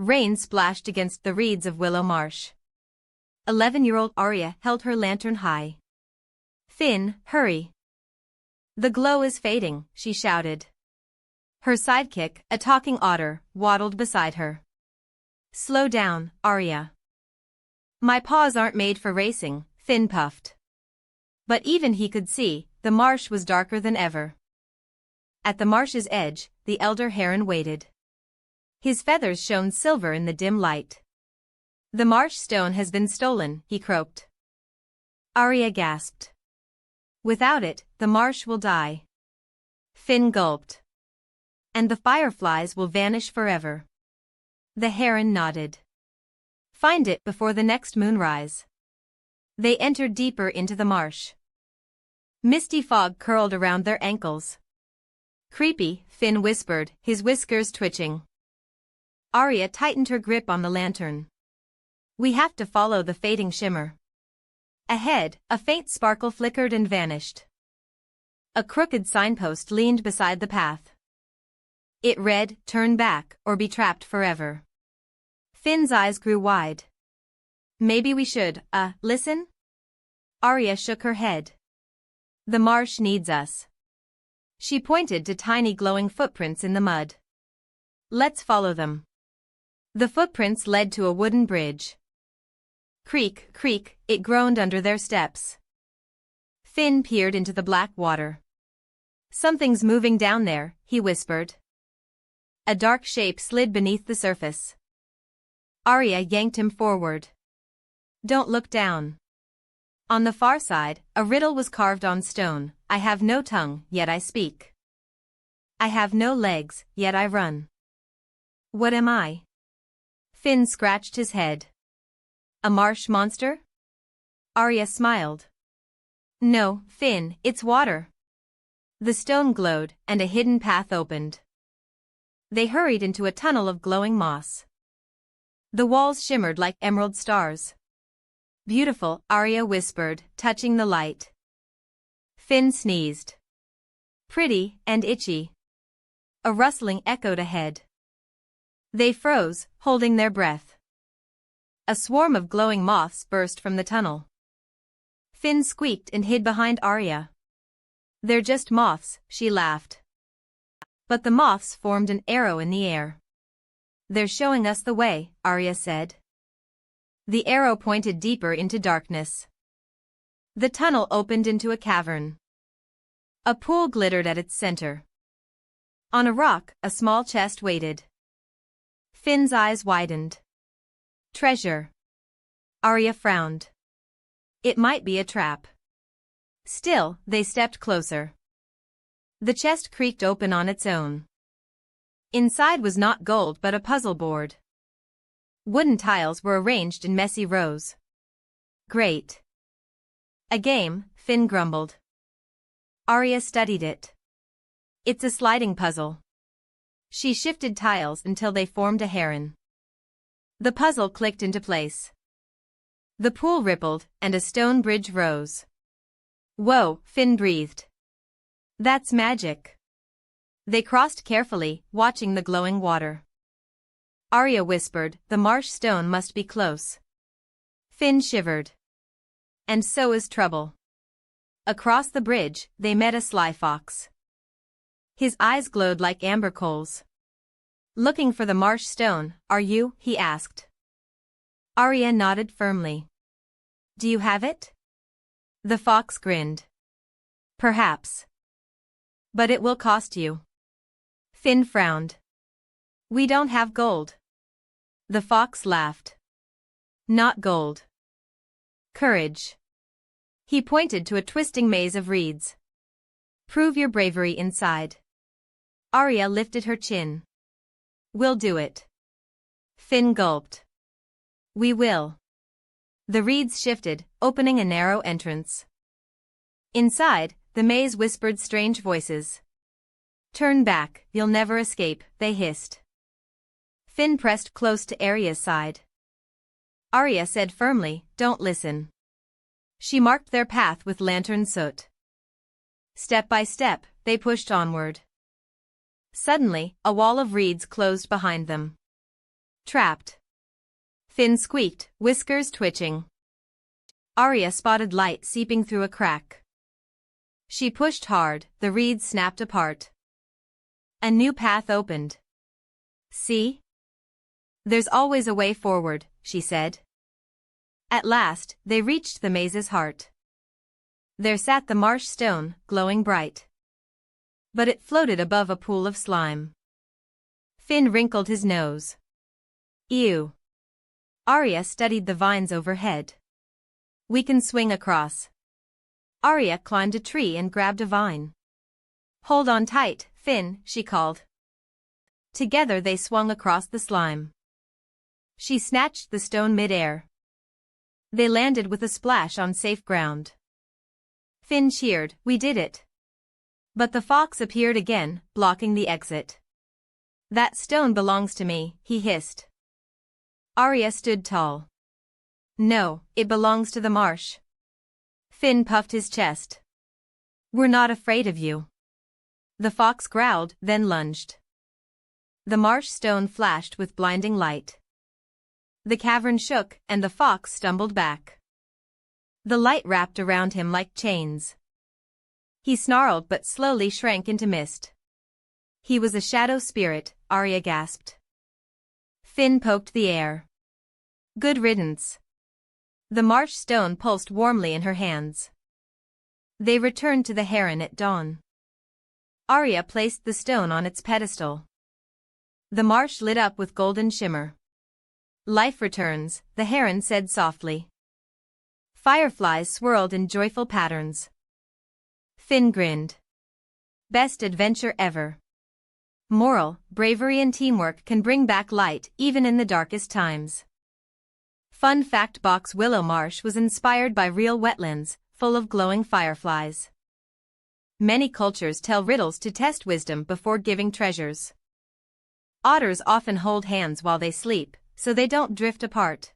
Rain splashed against the reeds of Willow Marsh. 11-year-old Aria held her lantern high. Finn, hurry. The glow is fading, she shouted. Her sidekick, a talking otter, waddled beside her. Slow down, Aria. My paws aren't made for racing, Finn puffed. But even he could see, the marsh was darker than ever. At the marsh's edge, the elder heron waited. His feathers shone silver in the dim light. The Marsh Stone has been stolen, he croaked. Aria gasped. Without it, the marsh will die. Finn gulped. And the fireflies will vanish forever. The heron nodded. Find it before the next moonrise. They entered deeper into the marsh. Misty fog curled around their ankles. Creepy, Finn whispered, his whiskers twitching. Aria tightened her grip on the lantern. We have to follow the fading shimmer. Ahead, a faint sparkle flickered and vanished. A crooked signpost leaned beside the path. It read, turn back, or be trapped forever. Finn's eyes grew wide. Maybe we should, listen? Aria shook her head. The marsh needs us. She pointed to tiny glowing footprints in the mud. Let's follow them. The footprints led to a wooden bridge. Creak, creak, it groaned under their steps. Finn peered into the black water. Something's moving down there, he whispered. A dark shape slid beneath the surface. Aria yanked him forward. Don't look down. On the far side, a riddle was carved on stone. I have no tongue, yet I speak. I have no legs, yet I run. What am I? Finn scratched his head. A marsh monster? Aria smiled. No, Finn, it's water. The stone glowed, and a hidden path opened. They hurried into a tunnel of glowing moss. The walls shimmered like emerald stars. Beautiful, Aria whispered, touching the light. Finn sneezed. Pretty, and itchy. A rustling echoed ahead. They froze, holding their breath. A swarm of glowing moths burst from the tunnel. Finn squeaked and hid behind Aria. They're just moths, she laughed. But the moths formed an arrow in the air. They're showing us the way, Aria said. The arrow pointed deeper into darkness. The tunnel opened into a cavern. A pool glittered at its center. On a rock, a small chest waited. Finn's eyes widened. Treasure. Aria frowned. It might be a trap. Still, they stepped closer. The chest creaked open on its own. Inside was not gold but a puzzle board. Wooden tiles were arranged in messy rows. Great. A game, Finn grumbled. Aria studied it. It's a sliding puzzle. She shifted tiles until they formed a heron. The puzzle clicked into place. The pool rippled, and a stone bridge rose. Whoa, Finn breathed. That's magic. They crossed carefully, watching the glowing water. Aria whispered, the Marsh Stone must be close. Finn shivered. And so is trouble. Across the bridge, they met a sly fox. His eyes glowed like amber coals. Looking for the Marsh Stone, are you? He asked. Aria nodded firmly. Do you have it? The fox grinned. Perhaps. But it will cost you. Finn frowned. We don't have gold. The fox laughed. Not gold. Courage. He pointed to a twisting maze of reeds. Prove your bravery inside. Aria lifted her chin. We'll do it. Finn gulped. We will. The reeds shifted, opening a narrow entrance. Inside, the maze whispered strange voices. Turn back, you'll never escape, they hissed. Finn pressed close to Aria's side. Aria said firmly, don't listen. She marked their path with lantern soot. Step by step, they pushed onward. Suddenly, a wall of reeds closed behind them. Trapped. Finn squeaked, whiskers twitching. Aria spotted light seeping through a crack. She pushed hard, the reeds snapped apart. A new path opened. See? There's always a way forward, she said. At last, they reached the maze's heart. There sat the Marsh Stone, glowing bright. But it floated above a pool of slime. Finn wrinkled his nose. Ew. Aria studied the vines overhead. We can swing across. Aria climbed a tree and grabbed a vine. Hold on tight, Finn, she called. Together they swung across the slime. She snatched the stone mid-air. They landed with a splash on safe ground. Finn cheered, we did it. But the fox appeared again, blocking the exit. That stone belongs to me, he hissed. Aria stood tall. No, it belongs to the marsh. Finn puffed his chest. We're not afraid of you. The fox growled, then lunged. The marsh stone flashed with blinding light. The cavern shook, and the fox stumbled back. The light wrapped around him like chains. He snarled but slowly shrank into mist. He was a shadow spirit, Aria gasped. Finn poked the air. Good riddance. The marsh stone pulsed warmly in her hands. They returned to the heron at dawn. Aria placed the stone on its pedestal. The marsh lit up with golden shimmer. Life returns, the heron said softly. Fireflies swirled in joyful patterns. Finn grinned. Best adventure ever. Moral, bravery and teamwork can bring back light even in the darkest times. Fun fact: box Willow Marsh was inspired by real wetlands, full of glowing fireflies. Many cultures tell riddles to test wisdom before giving treasures. Otters often hold hands while they sleep, so they don't drift apart.